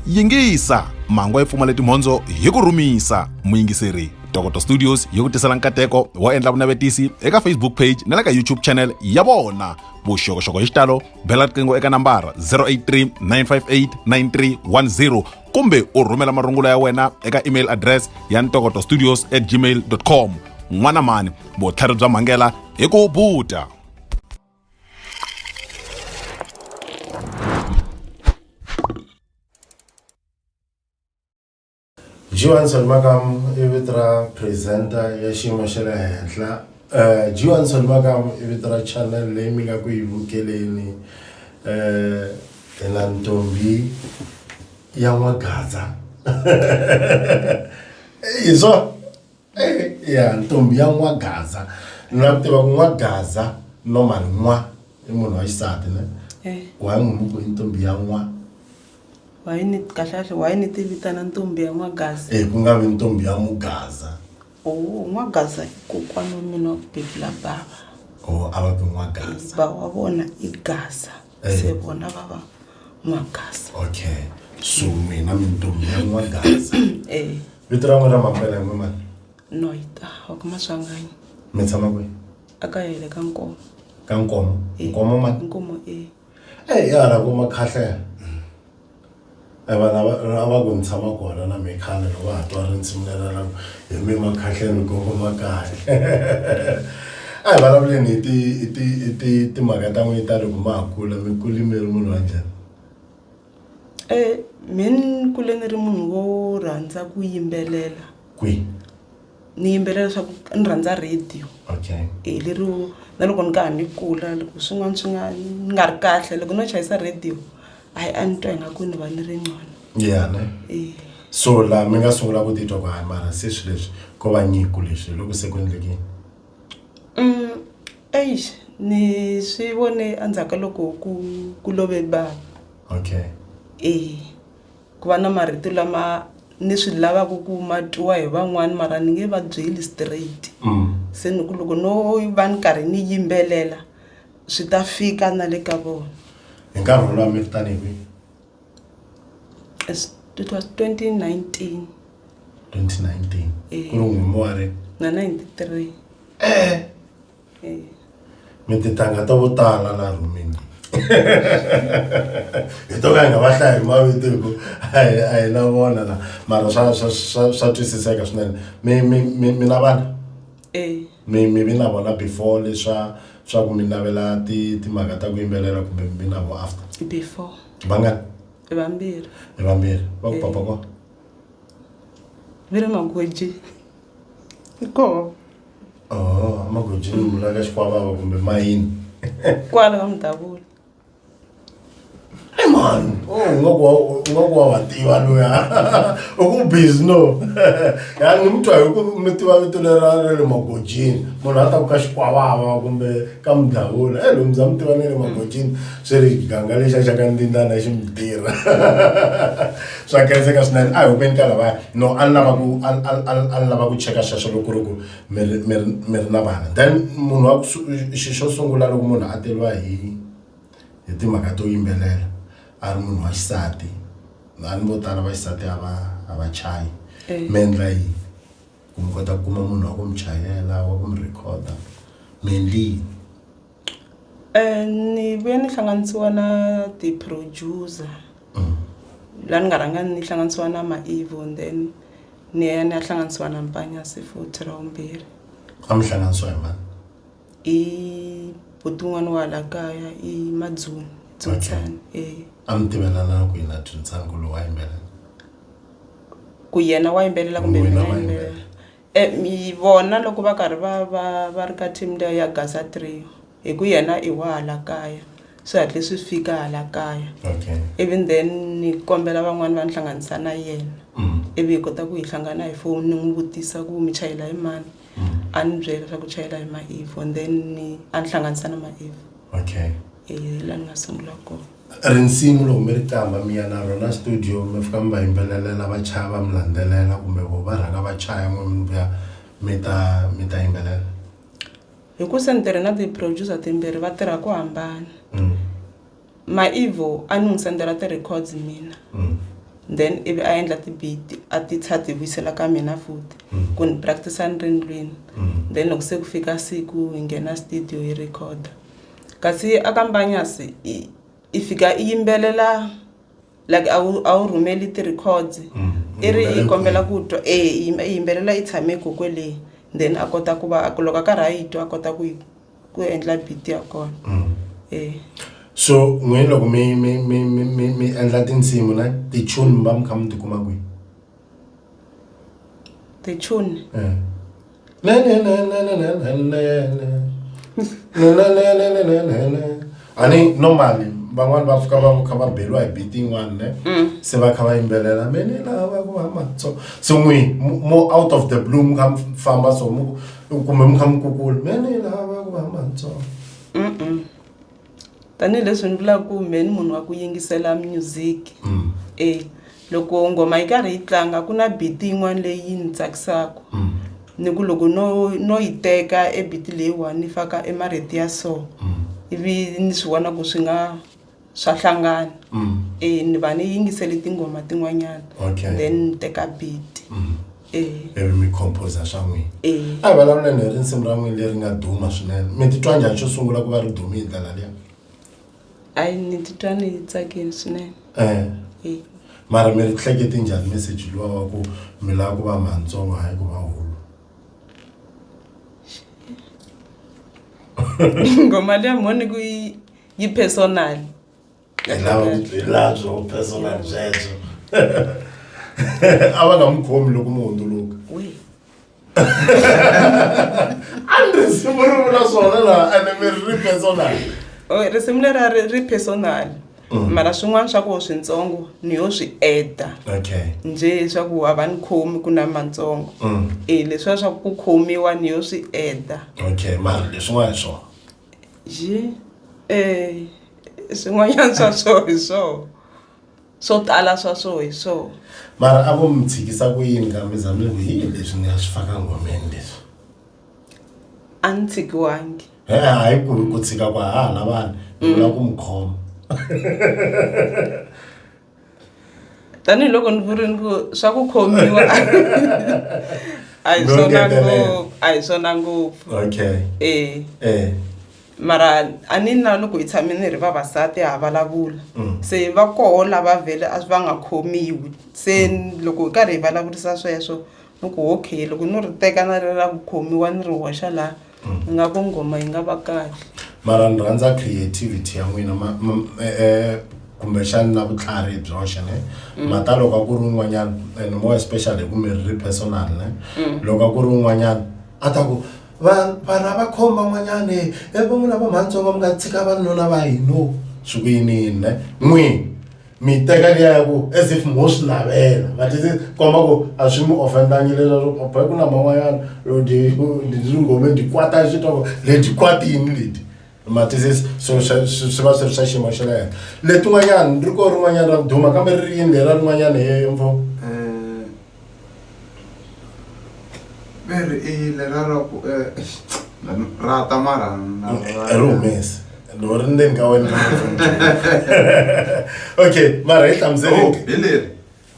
yingisa mangwa yi pfumala timhondzo hi ku rhumisa. Muyingiseri Tokoto Studios yi ku tisela nkateko wo endla vunavetisi eka Facebook page na le ka YouTube channel ya vona. Vuxokoxoko hi xitalo bela riqingho eka nambara 083 958 9310 kumbe u rhumela marungulo ya wena eka email address ya ntokotostudios@gmail.com. N'wana mani vutlhari bya mhangela hi ku buta. Jiwan Solmakam ivitra presenter ya xiyimo xa le henhla. Jiwan Solmakam ivitra channel leyi mi nga ku yi vukeleni na ntombi ya N'wagaza. Iso ya ntombi ya N'wagaza. Na tiva ku N'wagaza normal n'wa i munhu wa xisati ne. Wa n'wi ku ntombi ya n'wa. Wayini kahle wayini tivitana ntombi ya N'wagaza. Ku nga vi ntombi ya Mugaza. N'wagaza kokwana wa mina wa bebula bava. A va N'wagaza. Ba wa vona i Gaza. Se vona bava N'wagaza. Okay. So mina mi ntombi ya N'wagaza. Vito ra n'wina mampela hi mani? Noita wa ku Maswanganyi. Mi tshama kwihi? Aka yele ka Nkomo. Ka Nkomo? Nkomo mani? Nkomo yara ku makhahle. Va ku ni tshama kona na mi khale loko va ha twa rinsimu leri hi mi makhahleni Nkomo makaya. Vulavuleni hi timhaka ta n'wina loko ma ha kula mi kule mi ri munhu wa njhani? Min kule ni ri munhu wo rhandza ku yimbelela. Kwihi? Ni yimbelela swa ku ni rhandza radio. Okay. Lero na loko ni ka ha ni kula loko swin'wana swi nga ri kahle loko no chayisa radio a ni twa ingaku ni va ni ri n'wana. Yeah ne. So la mi nga sungula ku titwa ku hayi mara se swi leswi ko va nyiko leswi loko se ku endlekini? Ni swi vone endzhaku loko ku love baba. Okay. Ku va na marito lama ni swi lavaka ku matwiwa hi van'wana mara ni nge va byeli straight. Se ni ku loko no va ni karhi ni yimbelela swi ta fika na le ka vona. Hi nkarhi wolowo mi vitane hi kwihi? It was 2019. 2019. Ku ri n'wini wa ri? Na 93. Mi tintangha to vo tala la rhumini. Hi to ka hi nga va hlayi hi mavito hi ku a hi na vona la mara swa twisiseka swinene. Mi na vana? Mi vi na vona before leswa ku mi navela timhaka ta ku yimbelela kumbe mi na vo after? Before. Vangani? Vambirhi. Vambirhi. Va ku papa ko? Viri Magoji. Ko. Magoji ni vula ka Xikwavava kumbe Mayini? Kwala ka Mdavula. Man, ngoku wa tiva loya. Uku busy no. Ya ni mtu ayo ku mitiva vito lera le Magojini. Munhu ata ku ka Xikwavava kumbe ka Mdavula. Lo mza mitiva ne le Magojini. Swiri ganga lexa xa ka Ndindana xi mitirha. Swa khaiseka swinene. A hi hopeni ka lava no an lava ku cheka xaxo loko ri ku mi ri na vana. Then munhu wa xo sungula loko munhu a teriwa hi timhaka to yimbelela. A ri munhu wa xisati. Vanhu vo tala va xisati a va chayi. Mi endla yini ku mi kota ku kuma munhu wa ku mi chayela wa ku mi rhekhoda? Mi endle yini? Ni vuye ni hlanganisiwa na ti-producer. La ni nga rhanga ni hlanganisiwa na Maivo and then ni ya hlanganisiwa na Mpanyasi futhi ra vumbirhi. A mi hlanganisiwa hi mani? I butun'wana wa la kaya i Madzuni. Tsutsani. A mi tivelana ku yina Tsutsani ku lo wa yimbelela? Ku yena wa yimbelela kumbe mina yimbelela? Mi vona loko va karhi va ri ka team leyi ya Gaza Trio. Hi ku yena I wa hala kaya. Swi hatle swi fika hala kaya. Okay. Even then ni kombela van'wana va ni hlanganisa na yena. Ivi hi kota ku hi hlangana hi phone ni n'wi vutisa ku mi chayela hi mani. A ni byela swa ku chayela hi Maivo and then a ni hlanganisa na Maivo. Okay. La ni nga sungula kona. Rinsimu loko mi ri tamba mi ya na rona studio mi fika mi va yimbelelela va chaya va mi landzelela kumbe vo va rhanga va chaya n'wina vuya mi ta yimbelela? Hi ku se ni tirha na ti-producer timbirhi va tirha ku hambana. Maivo a ni n'wi sendela ti-records mina. then ivi a endla ti-beat a ti tsha ti vuyisela ka mina futhi ku ni practice ni ri ndlwini then loko se ku fika siku hi nghena studio hi recorda kasi aka Mbanyasi i fika i yimbelela like a wu rhumeli ti-records i ri i kombela ku twa i yimbelela i tshame kokwele then a kota ku va loko a karhi a yi twa a kota ku endla beat ya kona so n'wina loko mi endla tinsimu na ti-tune mi va mi kha mi tikuma kwihi ti-tune ani normally van'wani va fika va kha va beliwa hi beat yin'wana ne se va kha va yimbelela me ni lava ku va matso so more out of the blue mi kha mi famba so kumbe mi kha mi kukula me ni lava ku va matso tanihileswi ni vulaka ku me ni munhu wa ku yingisela music loko ngoma yi karhi yi tlanga ku na beat yin'wana leyi ni tsakisaka ni ku loko no yi teka beat leyiwani ni faka marito ya so ivi ni swi vona ku swi nga swa hlangana ni va ni yingisele tingoma tin'wanyana then ni teka beat mi composer swa n'wina a hi vulavuleni hi risimu ra n'wina leri nga duma swinene mi titwa njhani xo sungula ku va ri dume hi ndlela liya ni titwa ni tsakile swinene mara mi ri hlekete njhani message luwa wa ku mi lava ku va matsongo hayi ku va hulu ngoma liya moni ku yi personal Lazo personal sweswo a va nga mi khomi loko mi hundzuluka a ni risimu ri vula swona laha ene mi ri personal risimu lera ri personal mara swin'wana swa ku swintsongo ni yo swi eda nje swa ku a va ni khomi ku na matsongo leswiya swa ku khomiwa ni yo swi eda mara leswin'wana hi swona swin'wanyana swa swo hi swo tala swa swo hi swo mara a vo mi tshikisa ku yini ka mi zami ku yini leswi ni ya swi faka ngomeni leswi a ni tshikiwangi hayi ku tshika kwa hala vanhu ni vula ku mi khoma tanihiloko ni vurini ku swa ku khomiwa a hi swona ngopfu mara a ni na loko hi tshame ni ri vavasati ha vulavula se va koho lava vhele a va nga khomiwi se loko hi karhi hi vulavurisa sweswo ni ku okay loko ni ri teka na ri ra ku khomiwa ni ri hoxa laha nga ku ngoma yi nga va kahle mara ni rhandza creativity ya n'wina kumbexani na vutlhari byoxe ne mata loko a ku ri un'wanyana and more especially ku mi ri personal ne loko a ku ri un'wanyana a ta ku vana va khoma n'wanyani va n'wina va matsongo mi nga tshika vanuna va hino swi ku yinini ne n'wini mi teka liya ya ku as if mo swi navela va ti komba ku a swi mi offendangi leswaku ku na man'wanyana ri ngome di kwata xitoko leti kwatini leti matisi swi va swi ri swa xiyimo xa le henhla letin'wanyani ri koho rin'wanyana ra ku duma kambe ri yini lera rin'wanyana hi mfo veri lera ra ku rata mara ri humesi lo ri ndzeni ka wena okay mara hi hlamuseli hi leri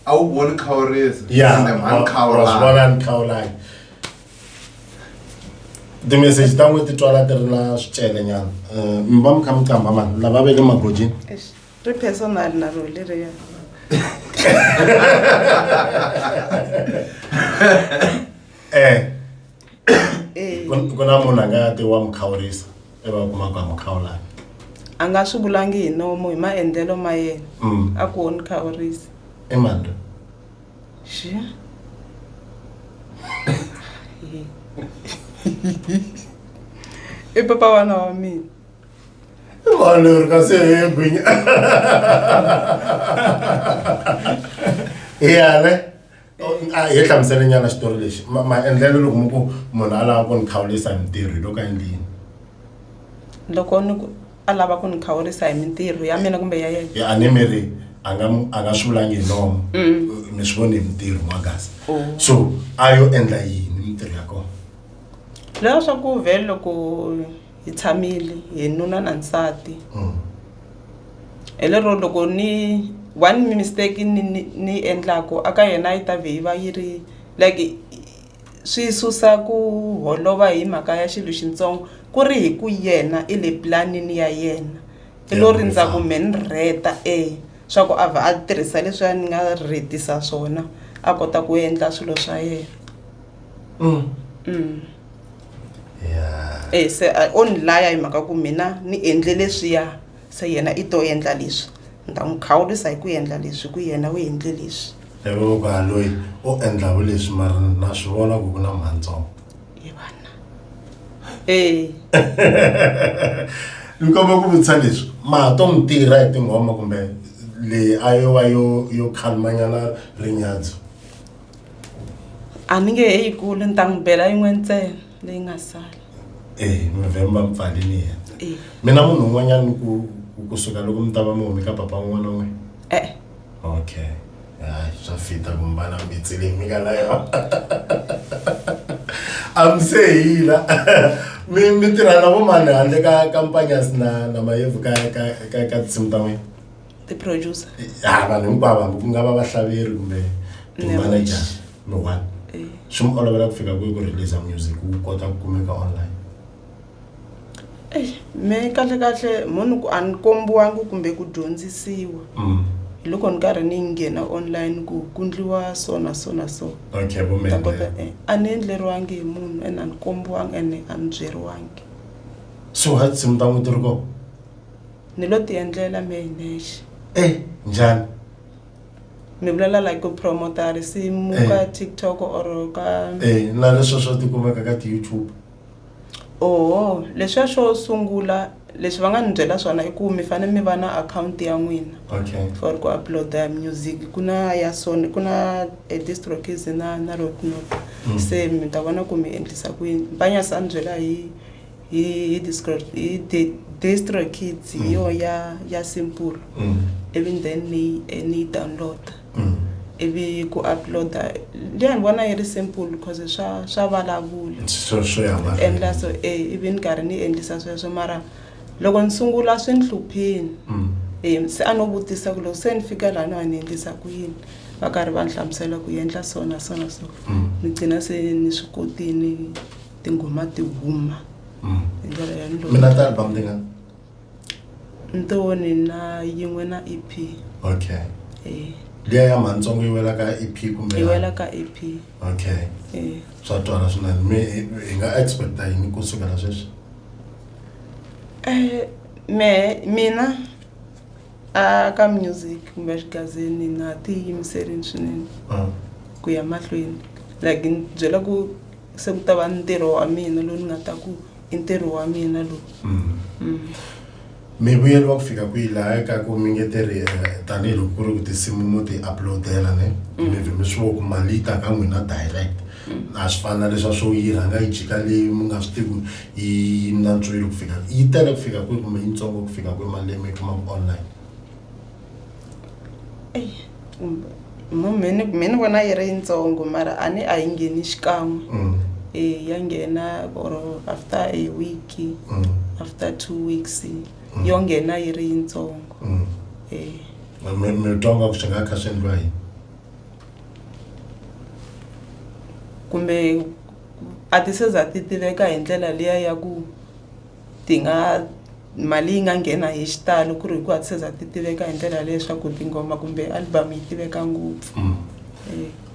a wu voni khawurisi vona ni khawulanga ti-message ta n'wi ti twala ti ri na swicele nyana mi va mi kha mi kamba mani lava ve le magojini ri personal na ro leriya ku na munhu a nga ti wa mi khawurisa va kuma ku a mi khawulanga a nga swi vulangi hi nomo hi maendlelo ma yena a ku wo ni khawurisa i mani i papa wana wa mina vanhu ri ka se gwinya yane hi hlamusele nyana xitori lexi maendlelo loko mi ku munhu a lava ku ni khawulisa hi mintirho hi loko endlini loko a lava ku ni khawurisa hi mintirho ya mina kumbe ya yena a ni miri a nga swi vulangi hi nomo mi swi voni hi mintirho n'wagasi so a yo endla yini mintirho ya kona leswa swa ku vhele loko hi tshamile hi nuna na nsati hi lero loko ni one mistake ni endlako aka yena yi ta ve yi va yi ri like swi susa ku holova hi mhaka ya xilo xintsongo ku ri hi ku yena i le planini ya yena i lo rindza ku me ni rheta swa ku a va a tirhisa leswi ni nga rhetisa swona a kota ku endla swilo swa yena se o ni laya hi mhaka ku mina ni endle leswiya se yena i to endla leswi ni ta n'wi khawulisa hi ku endla leswi ku yena u endle leswi loko ka loyi o endlaku leswi mara na swi vona ku na matsongo hi vana ni komba ku vutisa leswi mato n'wi tirha hi tinghoma kumbe leyi a yo va yo khalimanyana rinyadzu a ni nge he yikulu ni ta n'wi bela yin'we ntsena leyi nga sala November mpfalini yena mina munhu un'wanyana kusuka loko mi ta va mi humi ka papa n'wana n'we okay swa fita ku mbana mbitsile mi ka layo amsehila mi tirha na vo mani handle ka kampanyas na mayevu ka tinsimu ta n'wina ti-producer vanhu hinkwavo ku nga va vahlaveri kumbe ti-manager mi one swi mi olovela ku fika kwihi ku release music wu kota ku kumeka online me kahle munhu a ni kombiwangi kumbe ku dyondzisiwa loko ni karhi ni nghena online ku ndliwa so na so na so okay vumendle a ni endleriwangi hi munhu ene a ni kombiwangi ene a ni byeriwangi so ha tinsimu ta n'wi ti ri kona ni lo ti endlela me hi nexe njhani mi vulela like ku promota risimu ka TikTok or ka na leswo swo tikumeka ka ti-YouTube leswiya swo sungula leswi va nga ni byela swona i ku mi fanele mi va na account ya n'wina for ku uploada music ku na ya Sony ku na DistroKids na Rocknote se mi ta vona ku mi endlisa ku yini banya sa ni byela hi DistroKids yo ya simple even then ni download ivi ku uploada liya ni vona yi ri simple because swa vulavula endla so ivi ni karhi ni endlisa sweswo mara loko ni sungula swi ni hluphini se a no vutisa ku loko se ni fika laha ni endlisa ku yini va karhi va ni hlamusela ku endla so na so na so ni gcina se ni swi kotini tinghoma ti huma hi ndlela ya ni mina ta album ti nga ntoni na yin'we na EP okay liya ya matsongo yi wela ka EP kumbe yi wela ka EP okay swa twala swinene hi nga expecta yini kusukela sweswi mina ka music kumbe xigazini na ti yimiserini swinene ku ya mahlweni like ni byela ku se ku ta va ntirho wa mina lowu ni nga ta ku i ntirho wa mina lowu mi vuyeriwa ku fika kwihi laha ka ku mi ngeteri tanihiloko ku ri ku tinsimu mo ti uploadela ne mi swi vo ku mali yi ta ka n'wina direct a swi fana na leswa swo yi rhanga yi jika leyi mi nga swi tivi yi nantswile ku fika yi tele ku fika kwihi kumbe yitsongo ku fika kwihi mali leyi mi yi kumaka online mina vona yi ri yitsongo mara a yi ngheni xikan'we ya nghena or after a week after 2 weeks yo nghena yi ri yitsongo mi twanga ku swi nga kha swi endliwa yini kumbe a ti se za ti tiveka hi ndlela liya ya ku ti nga mali yi nga nghena hi xitalo ku ri ku a ti se za ti tiveka hi ndlela leswaku tingoma kumbe album yi tiveka ngopfu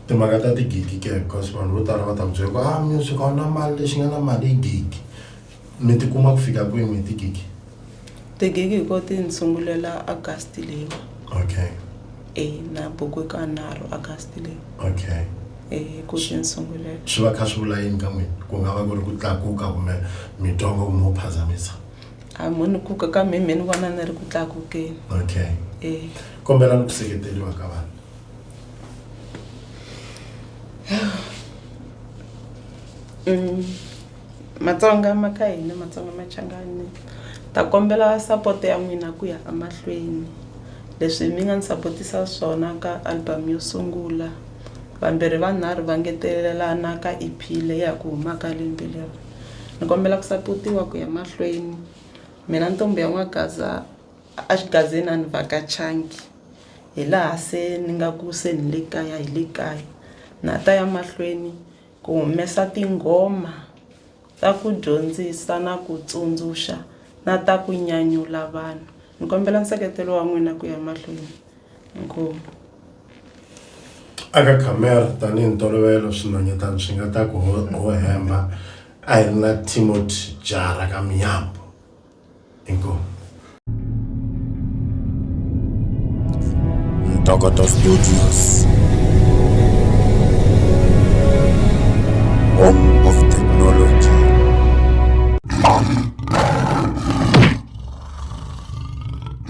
timhaka ta tigigi ke because vanhu vo tala va ta ku byela ku music a wu na mali lexi nga na mali hi gigi mi ti kuma ku fika kwihi mi tigigi tigigi hi ko ti ni sungulela August leyiwa okay na buku ka 3 August leyiwa okay ku ti ni sungulela swi va kha swi vula yini ka n'wina ku nga va ku ri ku tlakuka kumbe mitongo mo phazamisa munhu kuka ka mimi ni vona ni ri ku tlakukeni okay kombela ni ku seketeliwa ka vanhu Matsonga ma ka hina Matsonga Machangani ta kombela support ya n'wina ku ya emahlweni leswi mi nga ni supportisa swona ka album yo sungula vambirhi vanharhu va ngetelelana ka EP leyi ya ku humaka lembe leri ni kombela ku supportiwa ku ya mahlweni mina ntombi ya n'wagaza a xigazeni a ni vhakachangi hi laha se ni nga ku se ni le kaya hi le kaya na ta ya mahlweni ku humesa tinghoma ta ku dyondzisa na ku tsundzuxa na ta ku nyanyula vanhu. Ni kombela nseketelo wa n'wina ku ya mahlweni. Inkomu. Aka camera tanihi ntolovelo swinonyetana swi nga ta ku ho hemba a hi na Timothy Jara ka Miyambo. Inkomu. Ntokoto Studios.